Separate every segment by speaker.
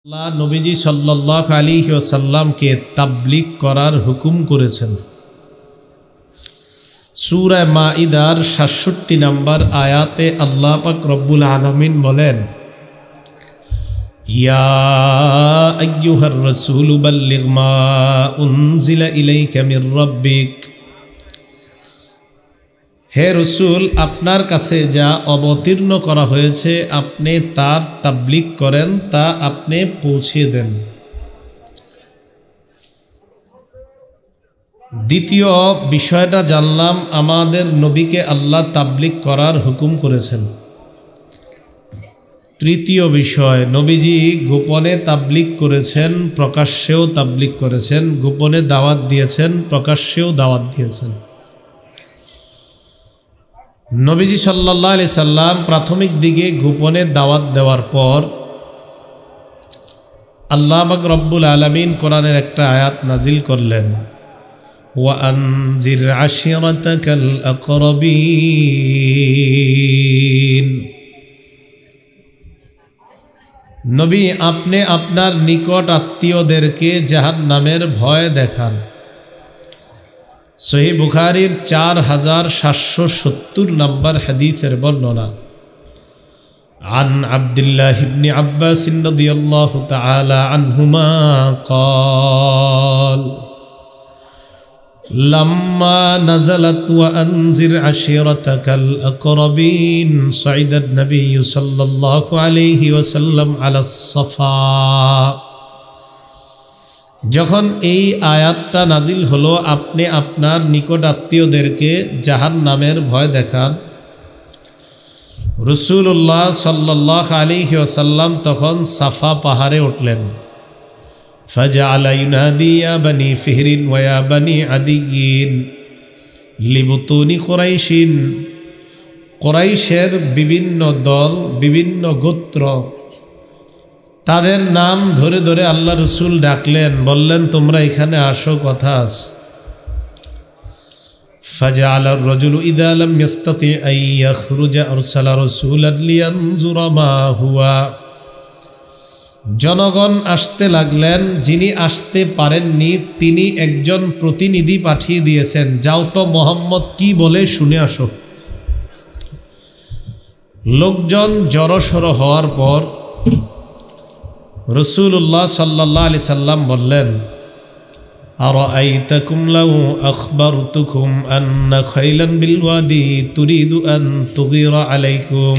Speaker 1: আল্লাহ নবীজি সাল্লাল্লাহু আলাইহি ওয়াসাল্লামকে তাবলীগ করার হুকুম করেছেন। সূরা মাইদার ৬৭ নম্বর আয়াতে আল্লাহ পাক রব্বুল আলামিন বলেন, ইয়া আইয়ুহার রাসূলু বাল্লিগ মা উনজিলা ইলাইকা মির রাব্বিক, হে রসুল, আপনার কাছে যা অবতীর্ণ করা হয়েছে আপনি তার তাবলীগ করেন, তা আপনি পৌঁছে দেন। দ্বিতীয় বিষয়টা জানলাম, আমাদের নবীকে আল্লাহ তাবলীগ করার হুকুম করেছেন। তৃতীয় বিষয়, নবীজি গোপনে তাবলীগ করেছেন, প্রকাশ্যেও তাবলীগ করেছেন, গোপনে দাওয়াত দিয়েছেন, প্রকাশ্যেও দাওয়াত দিয়েছেন। নবীজি সাল্লাল্লাহু আলাইহি সাল্লাম প্রাথমিক দিকে গোপনে দাওয়াত দেওয়ার পর আল্লাহ পাক রব্বুল আলামিন কোরআনের একটা আয়াত নাজিল করলেন, ওয়া আনজির আশিরাতাকাল আকরাবিন, নবী আপনি আপনার নিকট আত্মীয়দেরকে জাহান্নামের ভয় দেখান। সহিহ বুখারীর 4770 নম্বর হাদিসের বর্ণনা। আন আব্দুল্লাহ ইবনে আব্বাস রাদিয়াল্লাহু তাআলা আনহুমা قال لما نزلت وأنذر عشيرتك الأقربين صعد النبي صلى الله عليه وسلم على الصفا, যখন এই আয়াতটা নাজিল হলো, আপনি আপনার নিকট আত্মীয়দেরকে জাহান্নামের ভয় দেখান, রাসূলুল্লাহ সাল্লাল্লাহু আলাইহি ওয়াসাল্লাম তখন সাফা পাহাড়ে উঠলেন। ফাজআলা ইউনাদি ইয়া বানি ফিহরিন ওয়া ইয়া বানি আদিয়িন লিবুতুনি কুরাইশিন, কুরাইশের বিভিন্ন দল, বিভিন্ন গোত্র, তাদের নাম ধরে ধরে আল্লাহ রসুল ডাকলেন, বললেন তোমরা এখানে আসো, কথা আছে। ফাজআলা আর-রাজুলু ইযা লাম ইস্তাতি আন ইয়াখরুজা আরসালা রাসূলান লিয়ানজুরা মা হুয়া, জনগণ আসতে লাগলেন, যিনি আসতে পারেননি তিনি একজন প্রতিনিধি পাঠিয়ে দিয়েছেন, যাও তো মুহাম্মদ কি বলে শুনে আসো। লোকজন জড়সড় হওয়ার পর রাসূলুল্লাহ সাল্লাল্লাহু আলাইহি সাল্লাম বললেন, আরাআইতাকুম লাউ আখবারতুকুম আন্না খাইলান বিল ওয়াদি তুরিদু আন তুগীরা আলাইকুম,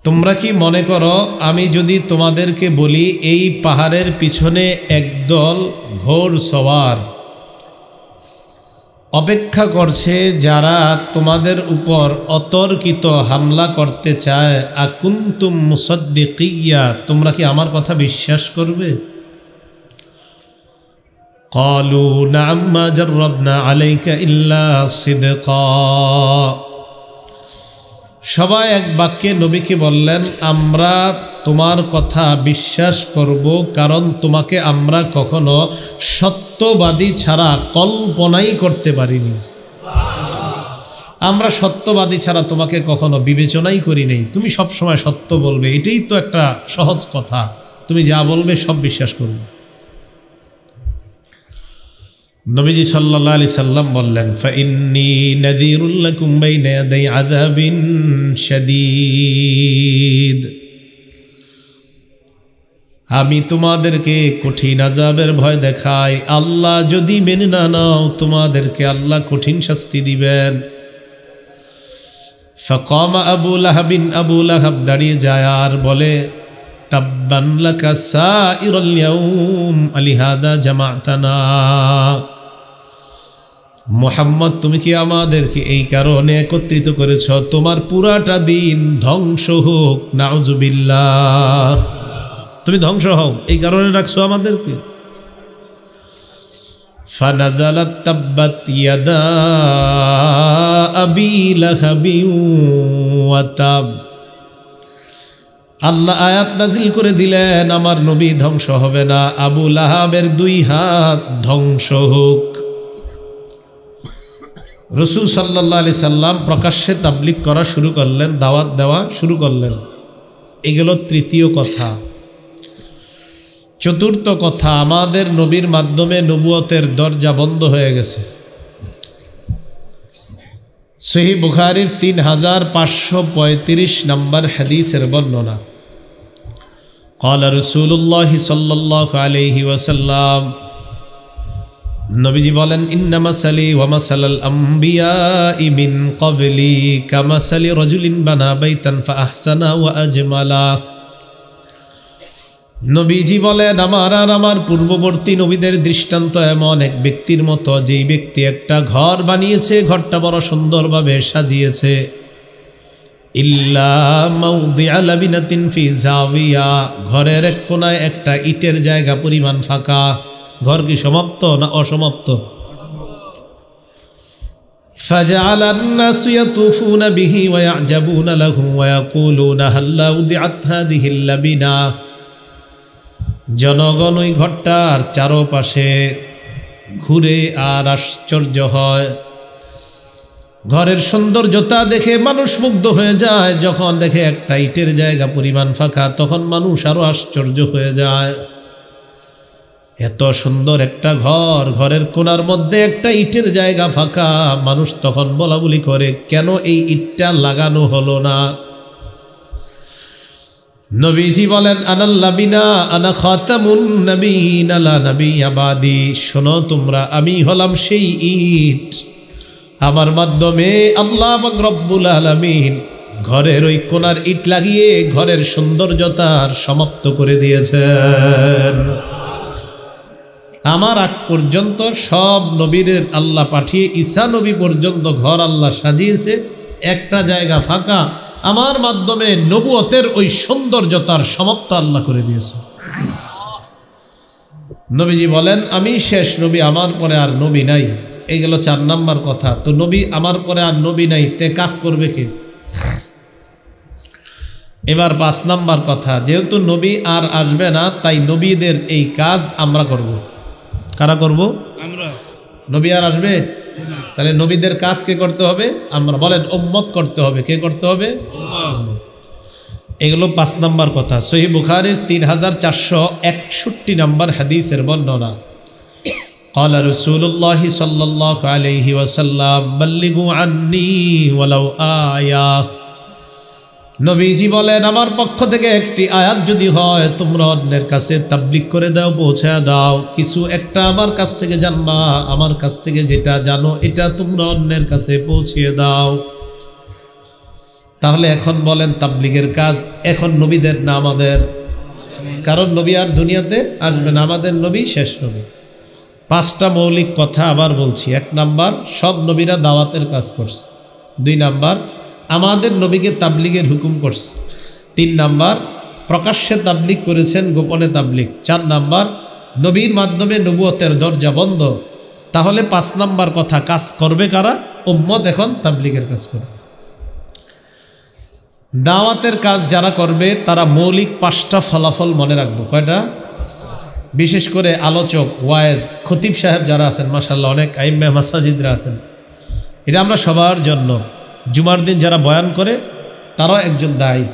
Speaker 1: তোমরা কি মনে করো আমি যদি তোমাদেরকে বলি এই পাহাড়ের পিছনে একদল ঘোড়সওয়ার অপেক্ষা করছে, যারা তোমাদের উপর অতর্কিত হামলা করতে চায়, আকুনতুম মুসাদ্দিকিয়া, তোমরা কি আমার কথা বিশ্বাস করবে? ক্বালু না'আম মা জাররাবনা আলাইকা ইল্লা সিদকা, সবাই এক বাক্যে নবীকে বললেন, আমরা তোমার কথা বিশ্বাস করব, কারণ তোমাকে আমরা কখনো সত্যবাদী ছাড়া কল্পনাই করতে পারিনি। আমরা সত্যবাদী ছাড়া তোমাকে কখনো বিবেচনাই করি নাই, তুমি সব সময় সত্য বলবে, এটাই তো একটা সহজ কথা, তুমি যা বলবে সব বিশ্বাস করবে। নবীজি সাল্লাল্লাহু আলাইহি সাল্লাম বললেন, ফাইন্নী নাযীরুল লাকুম বাইনা ইয়াদাই আযাবিন শাদীদ, আমি তোমাদেরকে কঠিন আযাবের ভয় দেখাই, আল্লাহ যদি মেনে না নাও তোমাদেরকে আল্লাহ কঠিন শাস্তি দিবেন। ফাকামা আবু লাহাবিন, আবু লাহাব দাঁড়িয়ে যায় আর বলে, তাব্বান লাকা সাইরাল ইয়াউম আলিহাদা জামাতানা, মুহাম্মদ তুমি কি আমাদেরকে এই কারণে একত্রিত করেছ, তোমার পুরাটা দিন ধ্বংস হোক, নাউজুবিল্লাহ, তুমি ধ্বংস হও, এই কারণে রাখছো আমাদেরকে। ফানাজালাত তাব্বাত ইয়াদা আবি লাহাবি ওয়া তাব, আল্লাহ আয়াত নাজিল করে দিলেন, আমার নবী ধ্বংস হবে না, আবু লাহাবের দুই হাত ধ্বংস হোক। রাসূল সাল্লাল্লাহু আলাইহি সাল্লাম প্রকাশ্যে তাবলীগ করা শুরু করলেন, দাওয়াত দেওয়া শুরু করলেন। এগুলো তৃতীয় কথা। চতুর্থ কথা, আমাদের নবীর মাধ্যমে নবুয়তের দরজা বন্ধ হয়ে গেছে। সহিহ বুখারীর 3535 নম্বর হাদিসের বর্ণনা, قال رسول الله صلى الله عليه وسلم, নবীজি বলেন, ইন্না মাসালি ওয়া মাসালাল আমবিয়াই মিন ক্বাবলি কামাসালি রাজুলিন বানা বাইতান ফাআহসানা ওয়া আজমালা। নবীজি বলেন, আমার আর আমার পূর্ববর্তী নবীদের দৃষ্টান্ত এমন এক ব্যক্তির মতো, যেই ব্যক্তি একটা ঘর বানিয়েছে, ঘরটা বড় সুন্দরভাবে সাজিয়েছে। ইল্লা মাউদিআ লাবিনাতিন ফি জাওিয়া, ঘরের এক কোনায় একটা ইটের জায়গা পরিমাণ ফাঁকা। ঘর কি সমাপ্ত না অসমাপ্ত? ফাজআলান নাসু ইয়াতুফুনা বিহি ওয়া ইয়াজাবুনা লাহু ওয়া ইয়াকুলুনা হাল্লা উদিআত হাযিহিল লাবিনা। জনগণ ওই ঘরটার চারপাশে ঘুরে আর আশ্চর্য হয়। ঘরের সৌন্দর্যতা দেখে মানুষ মুগ্ধ হয়ে যায়। যখন দেখে একটা ইটের জায়গা পরিমাণ ফাঁকা, তখন মানুষ আরো আশ্চর্য হয়ে যায়। এত সুন্দর একটা ঘর, ঘরের কোণার মধ্যে একটা ইটের জায়গা ফাঁকা। মানুষ তখন বলা বলি করে, কেন এই ইটটা লাগানো হলো না? নবীজি বলেন, আনাল লাবিনা আনা খাতামুন নবিয়িন লা নাবিয়্যা বাদি। শোনো তোমরা, আমি হলাম সেই ইট, আমার মাধ্যমে আল্লাহ পাক রব্বুল আলামিন ঘরের ওই কোণার ইট লাগিয়ে ঘরের সৌন্দর্যতার সমাপ্ত করে দিয়েছেন। আমার আগ পর্যন্ত সব নবীর আল্লাহ পাঠিয়ে ঈসা নবী পর্যন্ত ঘর আল্লাহ সাজিয়েছে, একটা জায়গা ফাঁকা। আমার মাধ্যমে নবুয়তের ওই সৌন্দর্যতার সমাপ্ত আল্লাহ করে দিয়েছে। নবীজি বলেন, আমি শেষ নবী, আমার পরে আর নবী নাই। এই গেল 4 নাম্বার কথা। তো নবী আমার পরে আর নবী নাই, তে কাজ করবে কে? এবার 5 নাম্বার কথা, যেহেতু নবী আর আসবে না, তাই নবীদের এই কাজ আমরা করব। কারা করব? আমরা। নবী আর আসবে, তাহলে নবীদের কাজ কে করতে হবে? আমরা। বলেন, উম্মত করতে হবে। কে করতে হবে? এগুলো 5 নাম্বার কথা। সহিহ বুখারীর 3461 নম্বর হাদিসের বর্ণনা, قال رسول الله صلى الله عليه وسلم بلغوا عني ولو آية। নবীজি বলেন, আমার পক্ষ থেকে একটি আয়াত যদি হয়, তোমরা অন্যের কাছে তাবলীগ করে দাও, পৌঁছে দাও। কিছু একটা আমার কাছ থেকে জানবা, আমার কাছ থেকে যেটা জানো এটা তোমরা অন্যের কাছে পৌঁছিয়ে দাও। তাহলে এখন বলেন, তাবলীগের কাজ এখন নবীদের না আমাদের? কারণ নবী আর দুনিয়াতে আসবে না, আমাদের নবী শেষ নবী। 5টা মৌলিক কথা আবার বলছি। 1 নাম্বার, সব নবীরা দাওয়াতের কাজ করছে। 2 নাম্বার, আমাদের নবীকে তাবলীগের হুকুম করছে। 3 নাম্বার, প্রকাশ্যে তাবলীগ করেছেন, গোপনে তাবলীগ। 4 নাম্বার, নবীর মাধ্যমে নবুয়তের দরজা বন্ধ। তাহলে 5 নাম্বার কথা, কাজ করবে কারা? উম্মত এখন তাবলীগের কাজ করবে। দাওয়াতের কাজ যারা করবে তারা মৌলিক 5টা ফলাফল মনে রাখবো। কয়টা? বিশেষ করে আলোচক, ওয়াইজ, খতিব সাহেব যারা আছেন, মাশাআল্লাহ অনেক আইম্মা মাসাজিদরা আছেন, এটা আমরা সবার জন্য। জুমার দিন যারা বয়ান করে তারাও একজন দায়ী,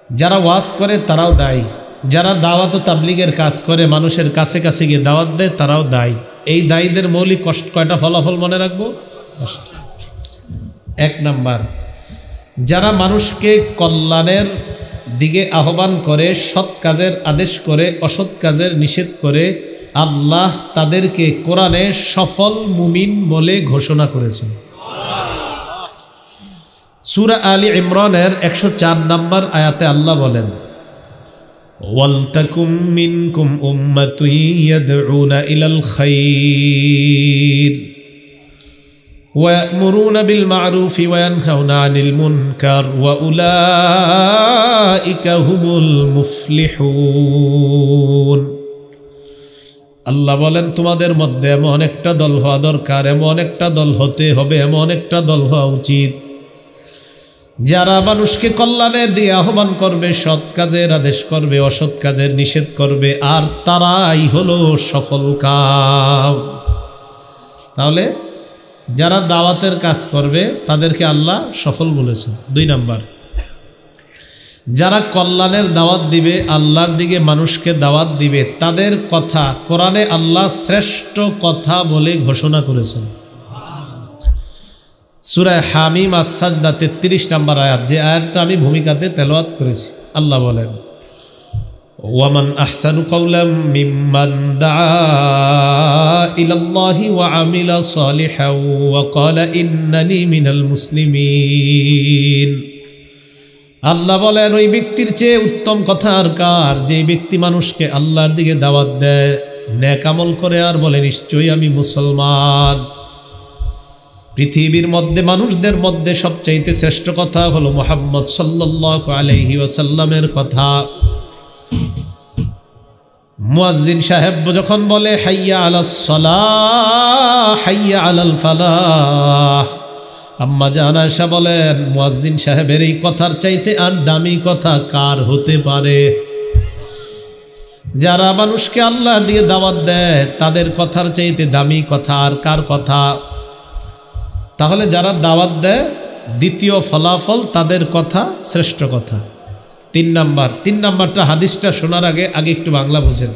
Speaker 1: যারা ওয়াজ করে তারাও দায়ী, যারা দাওয়াত ও তাবলীগের কাজ করে মানুষের কাছে কাছে গিয়ে দাওয়াত দেয় তারাও দায়ী। এই দায়ীদের মৌলিক কয়টা ফলাফল মনে রাখবো? 1 নাম্বার, যারা মানুষকে কল্যাণের দিকে আহ্বান করে, সৎ কাজের আদেশ করে, অসৎ কাজের নিষেধ করে, আল্লাহ তাদেরকে কোরআনে সফল মুমিন বলে ঘোষণা করেছেন। সূরা আলী ইমরানের 104 নম্বর আয়াতে আল্লাহ বলেন, ওয়ালতাকুম মিনকুম উম্মাতুন ইয়াদউনা ইলাল খায়র ويأمرون بالمعروف وينهون عن المنكر وأولئك هم المفلحون। আল্লাহ বলেন, তোমাদের মধ্যে এমন একটা দল হওয়া দরকার, এমন একটা দল হতে হবে, এমন একটা দল হওয়া উচিত যারা মানুষকে কল্যাণের দিয়ে আহ্বান করবে, সৎ কাজের আদেশ করবে, অসৎ কাজের নিষেধ করবে, আর তারাই হলো সফল কাম। তাহলে যারা দাওয়াতের কাজ করবে তাদেরকে আল্লাহ সফল বলেছেন। 2 নাম্বার, যারা কল্যাণের দাওয়াত দিবে, আল্লাহর দিকে মানুষকে দাওয়াত দিবে, তাদের কথা কোরআনে আল্লাহ শ্রেষ্ঠ কথা বলে ঘোষণা করেছেন। সূরা হামিম আস-সাজদা 33 নম্বর আয়াত, যে আয়াতটা আমি ভূমিকাতে তেলাওয়াত করেছি। আল্লাহ বলেন, ওয়ামান আহসানু কাওলাম মিম্মান দাআ ইলাল্লাহি ওয়া আমিলা সালিহান ওয়া ক্বালা ইন্নানি মিনাল মুসলিমিন। আল্লাহ বলেন, ওই ব্যক্তির চেয়ে উত্তম কথা আর কার, যে ব্যক্তি মানুষকে আল্লাহর দিকে দাওয়াত দেয়, নেক আমল করে আর বলে নিশ্চয়ই আমি মুসলমান। পৃথিবীর মধ্যে মানুষদের মধ্যে সবচাইতে শ্রেষ্ঠ কথা হলো মুহাম্মদ সাল্লাল্লাহু আলাইহি ওয়াসাল্লামের কথা। মুয়াজ্জিন সাহেব যখন বলে হাইয়া আলাস সালাহ হাইয়া আলাল ফালাহ, আম্মা জান আয়েশা বলেন, মুয়াজ্জিন সাহেবের এই কথার চাইতে আর দামি কথা কার হতে পারে? যারা মানুষকে আল্লাহ দিয়ে দাওয়াত দেয়, তাদের কথার চাইতে দামি কথা আর কার কথা? তাহলে যারা দাওয়াত দেয়, দ্বিতীয় ফলাফল তাদের কথা শ্রেষ্ঠ কথা। 3 নাম্বারটা হাদিসটা শোনার আগে একটু বাংলা বোঝেন।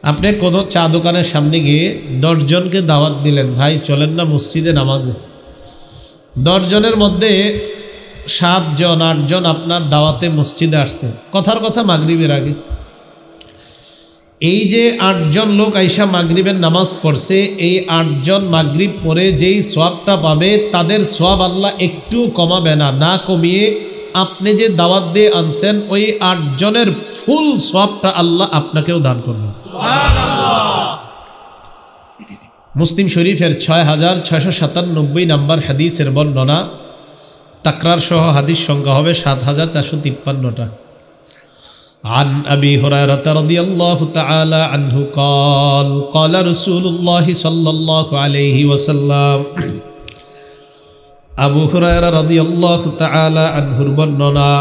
Speaker 1: আপনি কোনো চা দোকানের সামনে গিয়ে 10 জনকে দাওয়াত দিলেন, ভাই চলেন না মসজিদে নামাজে। 10 জনের মধ্যে 7 জন 8 জন আপনার দাওয়াতে মসজিদে আসছে, কথার কথা মাগরিবের আগে। এই যে 8 জন লোক আইসা মাগরিবের নামাজ পড়ছে, এই 8 জন মাগরিব পরে যেই সওয়াবটা পাবে, তাদের সওয়াব আল্লাহ একটু কমাবে না, না কমিয়ে আপনি যে দাওয়াত দিয়ে আনছেন ওই 8 জনের ফুল সওয়াবটা আল্লাহ আপনাকেও দান করবে। মুসলিম শরীফের 6697 নম্বর হাদিসের বর্ণনা, তাকরার সহ হাদিস সংখ্যা হবে 7453টা। عن أبي هريرة رضي الله تعالى عنه قال قال رسول الله صلى الله عليه وسلم আবু হুরায়রা রাদিয়াল্লাহু তাআলা আনহুর বর্ণনা,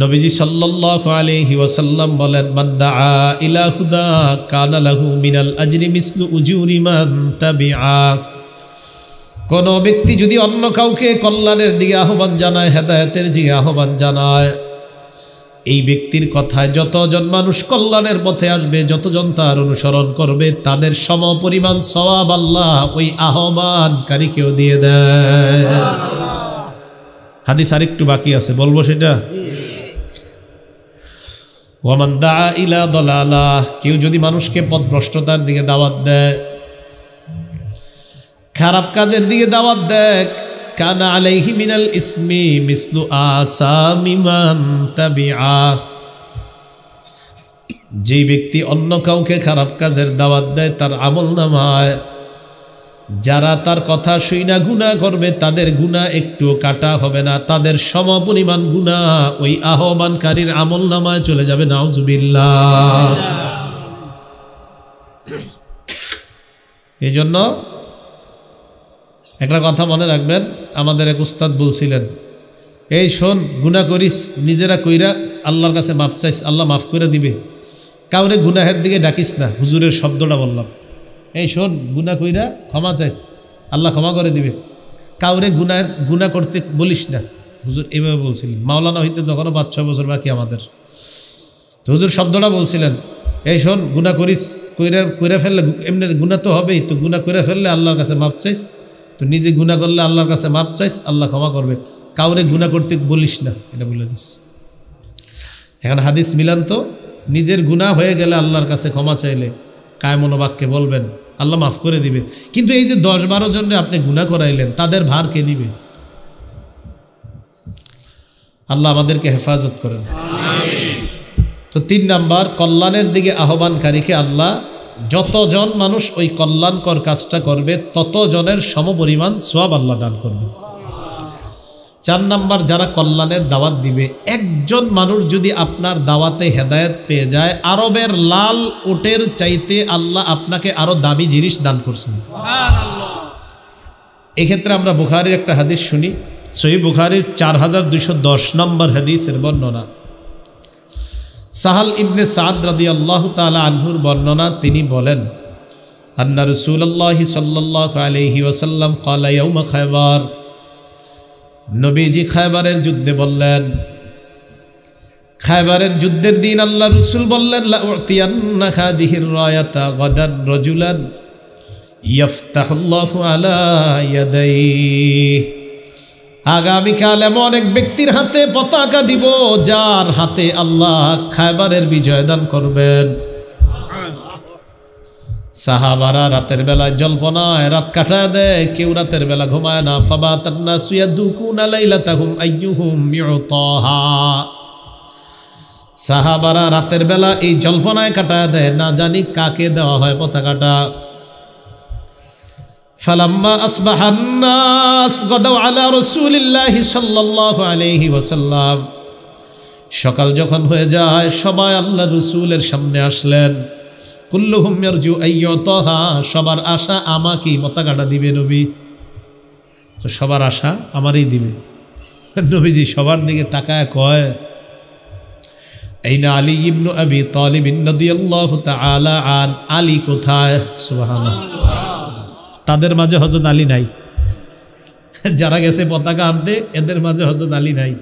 Speaker 1: নবীজি সাল্লাল্লাহু আলাইহি ওয়াসাল্লাম বলেন, মান দাআ ইলা হুদা কানা লাহু মিনাল আজরি মিসলু উজুরি মান তাবিআ। কোন ব্যক্তি যদি অন্য কাউকে কল্যাণের দিকে আহ্বান জানায়, হেদায়েতের দিকে আহ্বান জানায়, এই ব্যক্তির কথায় যতজন মানুষ কল্যাণের পথে আসবে, যতজন তার অনুসরণ করবে, তাদের সমপরিমাণ সওয়াব আল্লাহ ওই আহ্বানকারীকেও দিয়ে দেয়। হাদিস আরেকটু বাকি আছে, বলবো সেটা। ওয়ামান দাআ ইলা দালালাহ, কেউ যদি মানুষকে পথভ্রষ্টতার দিকে দাওয়াত দেয়, খারাপ কাজের দিকে দাওয়াত দেয়, কানা আলাইহি মিনাল ইসমি মিসলু আসামি মান তাবিআ। যে ব্যক্তি অন্য কাউকে খারাপ কাজের দাওয়াত দেয়, তার আমলনামায় যারা তার কথা শুইনা গুনাহ করবে, তাদের গুনাহ একটু কাটা হবে না, তাদের সমপরিমাণ গুনাহ ওই আহ্বানকারীর আমলনামায় চলে যাবে। নাউজুবিল্লাহ। এই জন্য একটা কথা মনে রাখবেন, আমাদের এক উস্তাদ বলছিলেন, এই শোন, গুনাহ করিস, নিজেরা কইরা আল্লাহর কাছে মাফ চাইস, আল্লাহ মাফ করে দিবে। কাউরে গুনাহের দিকে ডাকিস না, হুজুরের শব্দটা বললাম। এই শোন, গুনাহ কইরা ক্ষমা চাইস, আল্লাহ ক্ষমা করে দিবে। কাউরে গুনাহ করতে বলিস না, হুজুর এভাবে বলছিলেন। মাওলানা হইতে তখনও 5-6 বছর বাকি আমাদের। তো হুজুর শব্দটা বলছিলেন, এই শোন, গুনাহ করিস, কইরা ফেললে এমনি গুনাহ তো হবেই, তো গুনাহ করে ফেললে আল্লাহর কাছে মাফ চাইস। তো নিজে গুনাহ করলে আল্লাহর কাছে মাফ চাইস, আল্লাহ ক্ষমা করবে। কাউরে গুনাহ করতে বলিস না, এটা বলে দিস। এখন হাদিস মিলান তো, নিজের গুনাহ হয়ে গেলে আল্লাহর কাছে ক্ষমা চাইলে কায় মনোবাক্যে বলবেন, আল্লাহ মাফ করে দিবে। কিন্তু এই যে 10-12 জনরে আপনি গুনাহ করাইলেন, তাদের ভার কে নিবে? আল্লাহ আমাদেরকে হেফাজত করেন। তো 3 নাম্বার, কল্যাণের দিকে আহ্বানকারীকে আল্লাহ, যতজন মানুষ ওই কল্যাণকর কাজটা করবে, ততজনের সমপরিমাণ সওয়াব আল্লাহ দান করবে। 4 নাম্বার, যারা কল্যাণের দাওয়াত দিবে, একজন মানুষ যদি আপনার দাওয়াতে হেদায়েত পেয়ে যায়, আরবের লাল উটের চাইতে আল্লাহ আপনাকে আরো দামি জিনিস দান করছেন। এক্ষেত্রে আমরা বুখারীর একটা হাদিস শুনি, সহিহ বুখারীর 4210 নম্বর হাদিসের বর্ণনা। সাহাল ইবনে সাদ রাদিয়াল্লাহু তাআলা আনহুর বর্ণনা, তিনি বলেন, আন্না রাসূলুল্লাহ সাল্লাল্লাহু আলাইহি ওয়াসাল্লাম ক্বালা ইয়াউমা খায়বার, নবীজি খায়বারের যুদ্ধে বললেন, খায়বারের যুদ্ধের দিন আল্লাহ রাসূল বললেন, লা উতিয়ান্না হাদিহির রায়াতা গাদান রাজুলান ইয়াফতাহুল্লাহু আলা ইয়াদাইহি, আগামীকাল এমন এক ব্যক্তির হাতে পতাকা দিব যার হাতে আল্লাহ খায়বারের বিজয় দান করবেন। সাহাবারা রাতের বেলায় জল্পনায় রাত কাটায় দেয়, কেউ রাতের বেলা ঘুমায় না। ফাবাতান নাসু ইয়াদুকুনা লাইলাতাহুম আইয়ুহুম ইউতাহা, সাহাবারা রাতের বেলা এই জল্পনায় কাটায় দেয়, না জানি কাকে দেওয়া হয় পতাকাটা। ফালাম্মা আসবাহান নাস গাদাউ আলা রাসূলিল্লাহি সাল্লাল্লাহু আলাইহি ওয়াসাল্লাম, সকাল যখন হয়ে যায় সবাই আল্লাহ রাসূলের সামনে আসলেন। কুল্লুহুম ইয়ারজু আইয়ুতাহা, সবার আশা আমাকেই পতাকাটা দিবে নবী, তো সবার আশা আমারই দিবে। নবীজি সবার দিকে তাকায় কয়, আইনা আলী ইবনু আবি তালিব রাদিয়াল্লাহু তাআলা আন, আলী কোথায়? সুবহানাল্লাহ। তাদের মাঝে হযরত আলী নাই, যারা গেছে পতাকা আনতে এদের মাঝে হযরত আলী নাই।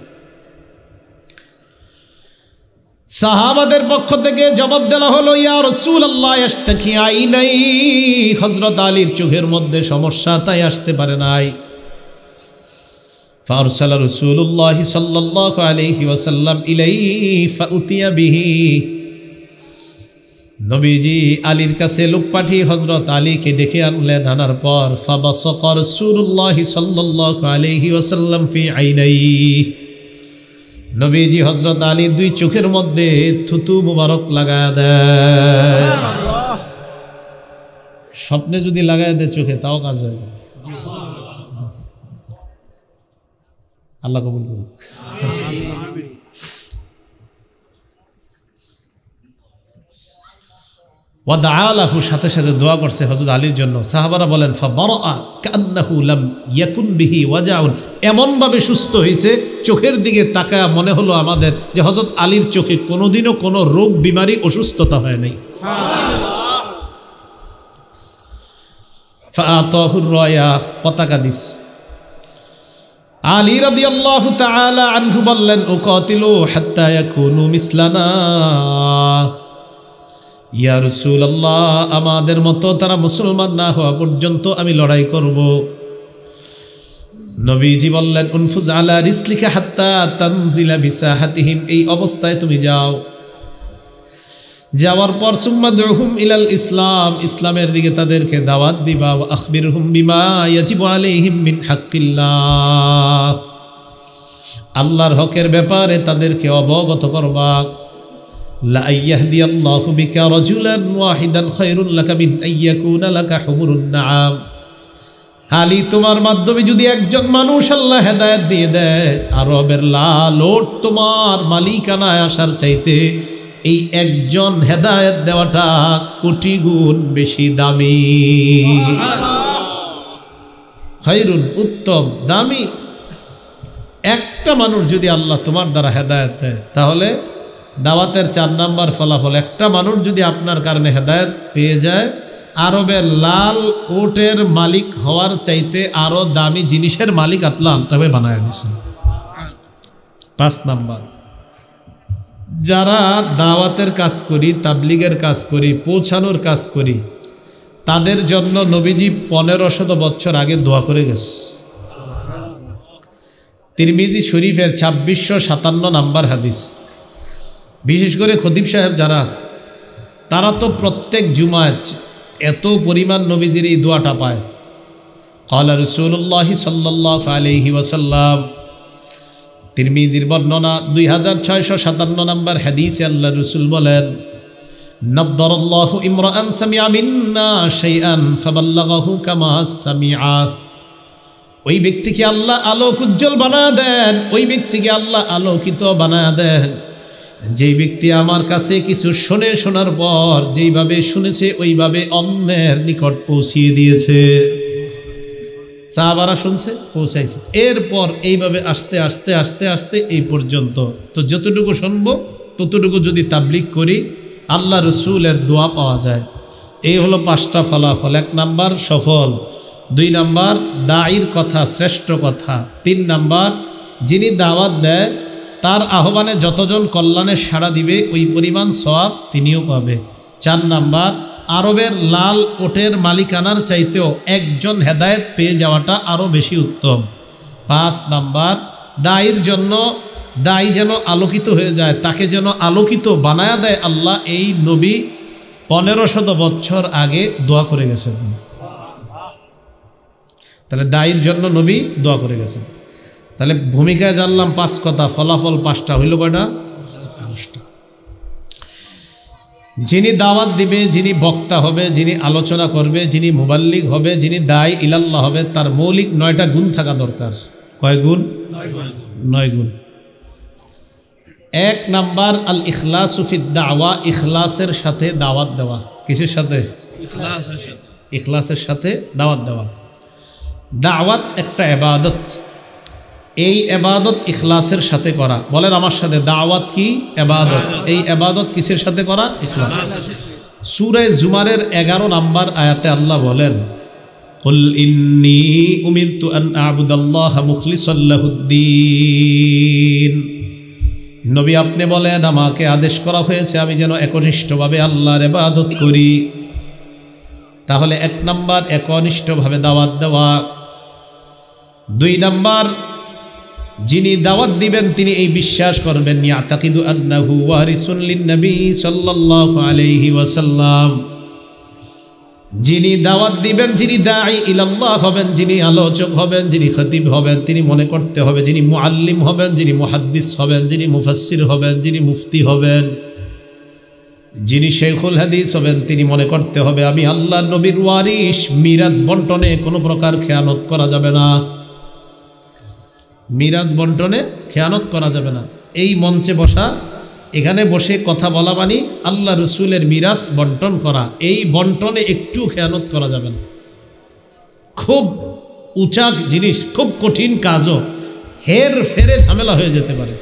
Speaker 1: সাহাবাদের পক্ষ থেকে জবাব দেওয়া হলো, ইয়া রাসূলুল্লাহ ইশতাকি আইনাই, হযরত আলীর চোখের মধ্যে সমস্যা, তাই আসতে পারে নাই। ফারসালা রাসূলুল্লাহ সাল্লাল্লাহু আলাইহি ওয়াসাল্লাম ইলাইহি ফাউতিয়া বিহি, নবীজি আলীর কাছে লোক পাঠিয়ে হযরত আলীকে ডেকে আনলেন। আনার পর ফাবাসাকা রাসূলুল্লাহ সাল্লাল্লাহু আলাইহি ওয়াসাল্লাম ফি আইনাইহি, নবীজি হযরত আলীর দুই চোখের মধ্যে থুতু মুবারক লাগায় দেয়। স্বপ্নে যদি লাগায় দেয় চোখে, তাও কাজ হয়ে যায়। আল্লাহ কবুল করুন। ওয়াদআ লাহু, সাথে সাথে দোয়া করছে হযরত আলীর জন্য। সাহাবারা বলেন, ফাবারআ কান্নাহু লাম ইয়াকুন বিহি ওয়াজাউন, এমন ভাবে সুস্থ হয়েছে চোখের দিকে তাকায় মনে হলো আমাদের যে হযরত আলীর চোখে কোনোদিনও কোনো রোগ বিমারি অসুস্থতা হয় নাই। সুবহানাল্লাহ। ফাআতাহুর রায়া, পতাকা দিস। আলী রাদিয়াল্লাহু তাআলা আনহু বললেন, উকাতিলু হাত্তা ইয়াকুনু মিসলানা, ইয়া রাসূলুল্লাহ, আমাদের মতো তারা মুসলমান না হওয়া পর্যন্ত আমি লড়াই করব। নবীজি বললেন, উনফুজ আলা রিসলিকা হাত্তা তানজিলা বিসাহাতিহিম, এই অবস্থায় তুমি যাও। যাওয়ার পর সুম্মা দুহুম ইলাল ইসলাম, ইসলামের দিকে তাদেরকে দাওয়াত দিবা। ওয়া আখবিরহুম বিমা ইয়াজিবু আলাইহিম মিন হাক্কিল্লাহ, আল্লাহর হকের ব্যাপারে তাদেরকে অবগত করবা। লা ইয়াহদিয়াল্লাহু বিকা রাজুলান ওয়াহিদান খায়রুল লাকা মিন আইয়াকুনা লাকা হুমুরুন নাআম, আলী তোমার মাধ্যমে যদি একজন মানুষ আল্লাহ হেদায়েত দিয়ে দেয়, আরবের লাল ওট তোমার মালিকানায় আসার চাইতে এই একজন হেদায়েত দেওয়াটা কোটি গুণ বেশি দামি। খায়রুন, উত্তম, দামি। একটা মানুষ যদি আল্লাহ তোমার দ্বারা হেদায়েত দেয়, তাহলে দাওয়াতের 4 নাম্বার ফলাফল, একটা মানুষ যদি আপনার কারণে হেদায়েত পেয়ে যায়, আরবের লাল ওটের মালিক হওয়ার চাইতে আরো দামি জিনিসের মালিক আল্লাহ তবে বানায় দিয়েছেন। 5 নাম্বার, যারা দাওয়াতের কাজ করি, তাবলিগের কাজ করি, পৌঁছানোর কাজ করি, তাদের জন্য নবীজি 1500 বছর আগে দোয়া করে গেছে। তিরমিজি শরীফের 2657 নাম্বার হাদিস। বিশেষ করে খতিব সাহেব যারা আছে, তারা তো প্রত্যেক জুমায় এত পরিমাণ নবীজির এই দোয়াটা পায়। ক্বালা রাসূলুল্লাহ সাল্লাল্লাহু আলাইহি ওয়াসাল্লাম, তিরমিজির বর্ণনা 2657 নম্বর হাদিসে আল্লাহ রাসূল বলেন, নাদ্দারাল্লাহু ইমরাআন সামিআ মিন্না শাইআন ফাবাল্লাগাহু কামা সামিআ, ওই ব্যক্তিকে আল্লাহ আলোক উজ্জ্বল বানায় দেন, ওই ব্যক্তিকে আল্লাহ আলোকিত বানায় দেন যেই ব্যক্তি আমার কাছে কিছু শুনে, শোনার পর যেইভাবে শুনেছে ওইভাবে অন্যের নিকট পৌঁছিয়ে দিয়েছে। সাহাবারা শুনছে, পৌঁছাইছে, এরপর এইভাবে আস্তে আস্তে আস্তে আস্তে এই পর্যন্ত। তো যতটুকু শুনবো ততটুকু যদি তাবলিগ করি, আল্লাহ রসুলের দোয়া পাওয়া যায়। এই হলো 5টা ফলাফল। 1 নাম্বার সফল, 2 নাম্বার দাঈর কথা শ্রেষ্ঠ কথা। 3 নাম্বার যিনি দাওয়াত দেয় তার আহ্বানে যতজন কল্যাণের সাড়া দিবে ওই পরিমাণ সওয়াব তিনিও পাবে। 4 নাম্বার আরবের লাল ওটের মালিকানার চাইতেও একজন হেদায়েত পেয়ে যাওয়াটা আরও বেশি উত্তম। 5 নাম্বার দায়ীর জন্য দায়ী যেন আলোকিত হয়ে যায়, তাকে যেন আলোকিত বানায়া দেয় আল্লাহ, এই নবী 1500 বছর আগে দোয়া করে গেছেন। তাহলে দায়ীর জন্য নবী দোয়া করে গেছেন। তাহলে ভূমিকায় জানলাম 5 কথা, ফলাফল 5টা, হইল কয়টা? 5টা। যিনি দাওয়াত দিবে, যিনি বক্তা হবে, যিনি আলোচনা করবে, যিনি মুবাল্লিগ হবে, যিনি দায়ী ইলাল্লাহ হবে, তার মৌলিক 9টা গুণ থাকা দরকার। কয় গুণ? 9 গুণ। 1 নাম্বার আল ইখলাসু ফিদ দাওয়া, ইখলাসের সাথে দাওয়াত দেওয়া। কিসের সাথে? ইখলাসের সাথে দাওয়াত দেওয়া। দাওয়াত একটা ইবাদত, এই ইবাদত ইখলাসের সাথে করা। বলেন আমার সাথে, দাওয়াত কি? ইবাদত। এই ইবাদত কিসের সাথে করা? ইখলাস। সূরা জুমারের 11 নাম্বার আয়াতে আল্লাহ বলেন, কুল ইন্নী উমিরতু আন আ'বুদাল্লাহা মুখলিসাল লাহুদ্দীন। নবী আপনি বলেন, আমাকে আদেশ করা হয়েছে আমি যেন একনিষ্ঠভাবে আল্লাহর ইবাদত করি। তাহলে 1 নাম্বার একনিষ্ঠভাবে দাওয়াত দেওয়া। 2 নাম্বার যিনি দাওয়াত দিবেন তিনি এই বিশ্বাস করবেন, ইয়াতাকিদু আন্নাহু ওয়ারিসুন লিন-নবী সাল্লাল্লাহু আলাইহি ওয়াসাল্লাম। যিনি দাওয়াত দিবেন, যিনি দাঈ ইলাল্লাহ হবেন, যিনি আলোচক হবেন, যিনি খতিব হবেন, তিনি মনে করতে হবে, যিনি মুআল্লিম হবেন, যিনি মুহাদ্দিস হবেন, যিনি মুফাসসির হবেন, যিনি মুফতি হবেন, যিনি শেখুল হাদিস হবেন, তিনি মনে করতে হবে আমি আল্লাহর নবীর ওয়ারিস। মিরাজ বন্টনে কোনো প্রকার খেয়ানত করা যাবে না, মিরাজ বন্টনে খেয়ানত করা যাবে না। এই মঞ্চে বসা, এখানে বসে কথা বলা মানে আল্লাহ রসুলের মিরাজ বন্টন করা, এই বন্টনে একটু খেয়ানত করা যাবে না। খুব উঁচা জিনিস, খুব কঠিন কাজও হের ফেরে ঝামেলা হয়ে যেতে পারে।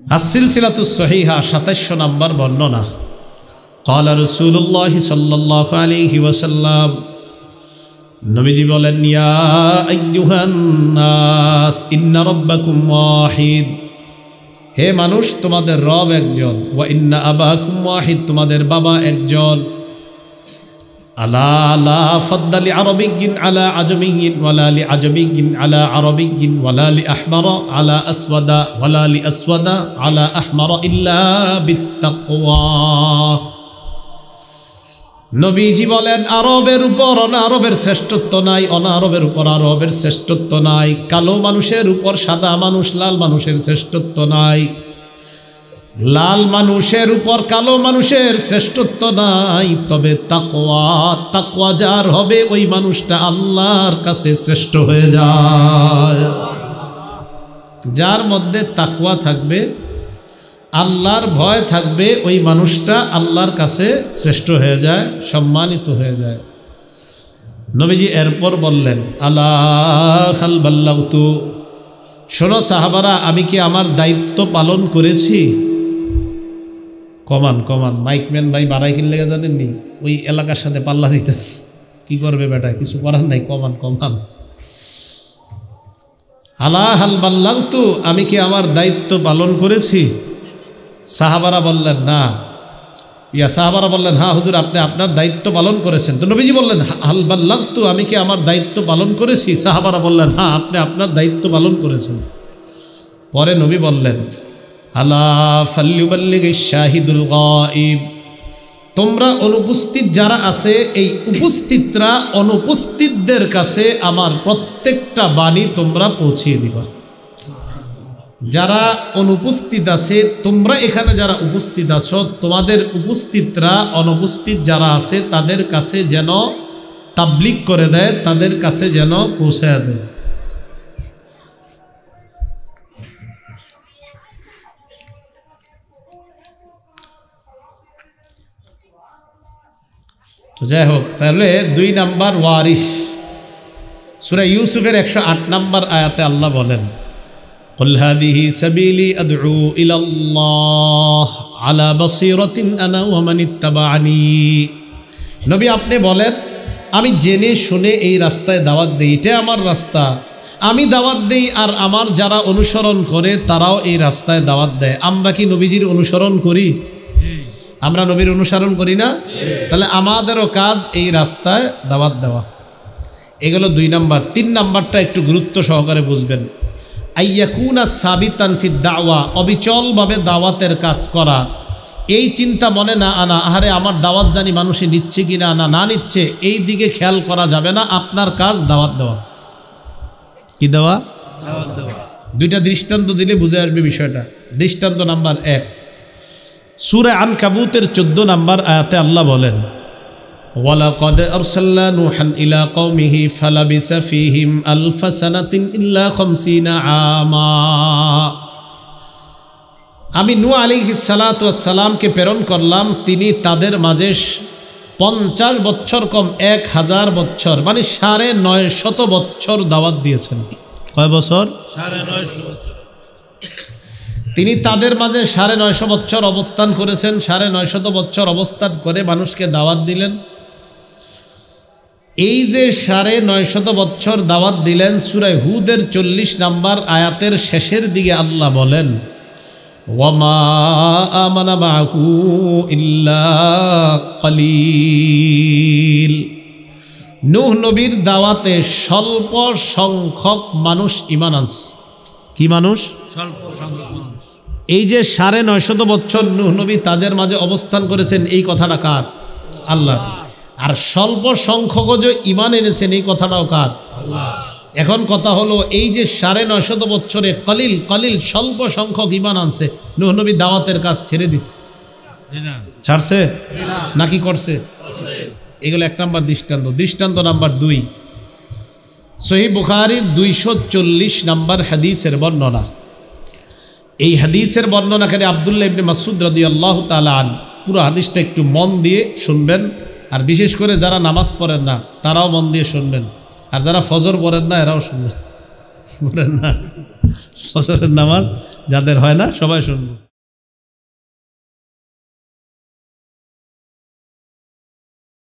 Speaker 1: আস-সিলসিলাতুস সহিহা 2700 নাম্বার বর্ণনা, ক্বালা রাসূলুল্লাহ সাল্লাল্লাহু আলাইহি ওয়াসাল্লাম, নবীজি বলেন, ইয়া আইয়ুহান নাস ইন্না রাব্বাকুম ওয়াহিদ। হে মানুষ, তোমাদের রব একজন। ওয়া ইন্না আবাকুম ওয়াহিদ, তোমাদের বাবা একজন। আলা লা ফাদ্দালি আরাবিয়্যিন আলা আজমিয়্যিন ওয়ালা লি আজমিয়্যিন আলা আরাবিয়্যিন ওয়ালা লি আহমারা আলা আসওয়াদা ওয়ালা লি আসওয়াদা আলা আহমারা ইল্লা বিত্তাকওয়া। নবীজি বলেন, আরবের উপর অনারবের শ্রেষ্ঠত্ব নাই, অনারবের উপর আরবের শ্রেষ্ঠত্ব নাই, কালো মানুষের উপর সাদা মানুষ, লাল মানুষের শ্রেষ্ঠত্ব নাই, লাল মানুষের উপর কালো মানুষের শ্রেষ্ঠত্ব নাই। তবে তাকওয়া, তাকওয়া যার হবে ওই মানুষটা আল্লাহর কাছে শ্রেষ্ঠ হয়ে যায়। যার মধ্যে তাকওয়া থাকবে, আল্লাহর ভয় থাকবে, ওই মানুষটা আল্লাহর কাছে শ্রেষ্ঠ হয়ে যায়, সম্মানিত হয়ে যায়। নবীজি এরপর বললেন, আলা হাল বাল্লাগতু, শোনো সাহাবারা, আমি কি আমার দায়িত্ব পালন করেছি? কমান কমান, মাইকম্যান ভাই বাড়াই কিনলে জানেননি, ওই এলাকার সাথে পাল্লা দিতেছে, কি করবে বেটা, কিছু করার নাই, কমান কমান। আলা হাল বাল্লাগতু, আমি কি আমার দায়িত্ব পালন করেছি? সাহাবারা বললেন না। সাহাবারা বললেন, হ্যাঁ হুজুর, আপনি আপনার দায়িত্ব পালন করেছেন। তো নবীজি বললেন, হাল বাল্লাগতু, আমি কি আমার দায়িত্ব পালন করেছি? সাহাবারা বললেন, হ্যাঁ আপনি আপনার দায়িত্ব পালন করেছেন। পরে নবী বললেন, আলা ফাল্যুবাল্লিগিশ শাহিদুল গায়ব, তোমরা অনুপস্থিত যারা আছে, এই উপস্থিতরা অনুপস্থিতদের কাছে আমার প্রত্যেকটা বাণী তোমরা পৌঁছিয়ে দিবা। যারা অনুপস্থিত আছে, তোমরা এখানে যারা উপস্থিত আছো, তোমাদের উপস্থিতরা অনুপস্থিত যারা আছে তাদের কাছে যেন তাবলীগ করে দেয়, তাদের কাছে যেন পৌঁছায় দেয়। তো যাই হোক, তাহলে 2 নাম্বার ওয়ারিস। সূরা ইউসুফের 108 নাম্বার আয়াতে আল্লাহ বলেন, কুল হাদিহি সাবিলি আদউ ইলাল্লাহ আলা বাসীরাতিন আনা ওয়া মান ইত্তাবা'আনি। নবী আপনি বলেন, আমি জেনে শুনে এই রাস্তায় দাওয়াত দিই, এটা আমার রাস্তা, আমি দাওয়াত দিই আর আমার যারা অনুসরণ করে তারাও এই রাস্তায় দাওয়াত দেয়। আমরা কি নবীজির অনুসরণ করি? আমরা নবীর অনুসরণ করি না? তাহলে আমাদেরও কাজ এই রাস্তায় দাওয়াত দেওয়া। এগুলো 2 নাম্বার। 3 নাম্বারটা একটু গুরুত্ব সহকারে বুঝবেন। আইয়াকুনা সাবিতান ফিদ দাওয়া, অবিচলভাবে দাওয়াতের কাজ করা। এই চিন্তা মনে না আনা, আহারে আমার দাওয়াত জানি মানুষে নিচ্ছে কিনা না নিচ্ছে, এই দিকে খেয়াল করা যাবে না। আপনার কাজ দাওয়াত দেওয়া। কি দেওয়া? দাওয়াত দেওয়া। 2টা দৃষ্টান্ত দিলে বুঝে আসবে বিষয়টা। দৃষ্টান্ত নাম্বার 1, সূরা আনকাবুতের 14 নম্বর আয়াতে আল্লাহ বলেন, ওয়ালাকাদ আরসালনা নূহান ইলা কওমিহি ফালাবিসা ফীহিম আলফা সানাতিন ইল্লা 50 আমা। আমি নূহ আলাইহিস সালাতু ওয়াস সালামকে প্রেরণ করলাম, তিনি তাদের মাঝে 50 বছর কম 1000 বছর, মানে 950 বছর দাওয়াত দিয়েছেন। কয় বছর? 950। তিনি তাদের মাঝে 950 বছর অবস্থান করেছেন। 950 বছর অবস্থান করে মানুষকে দাওয়াত দিলেন। এই যে 950 বছর দাওয়াত দিলেন, সূরা হুদের 40 নম্বর আয়াতের শেষের দিকে আল্লাহ বলেন, ওয়ামা আমানা মাহু ইল্লা কলিল। নূহ নবীর দাওয়াতে স্বল্প সংখ্যক মানুষ ঈমান আনছে। কি মানুষ? স্বল্প সংখ্যক মানুষ। এই যে 950 বছর নূহ নবী তাদের মাঝে অবস্থান করেছেন, এই কথাটা কার? আল্লাহ। আর স্বল্প সংখ্যক যে ঈমান এনেছেন, এই কথাটাও কার? আল্লাহ। এখন কথা হলো, এই যে 950 বছরে কলিল কলিল স্বল্প সংখ্যক ঈমান আনছে, নূহ নবী দাওয়াতের কাজ ছেড়ে দিছে? ছাড়ছে নাকি করছে? এগুলো 1 নম্বর দৃষ্টান্ত। দৃষ্টান্ত নাম্বার 2, সহিহ বুখারীর 240 নম্বর হাদিসের বর্ণনা। এই হাদিসের বর্ণনাকারী আব্দুল্লাহ ইবনে মাসউদ রাদিয়াল্লাহু তাআলা আন। পুরো হাদিসটা একটু মন দিয়ে শুনবেন, আর বিশেষ করে যারা নামাজ পড়েন না তারাও মন দিয়ে শুনবেন, আর যারা ফজর পড়েন না এরাও শুনবেন। পড়েন না ফজরের নামাজ যাদের হয় না সবাই শুনবেন।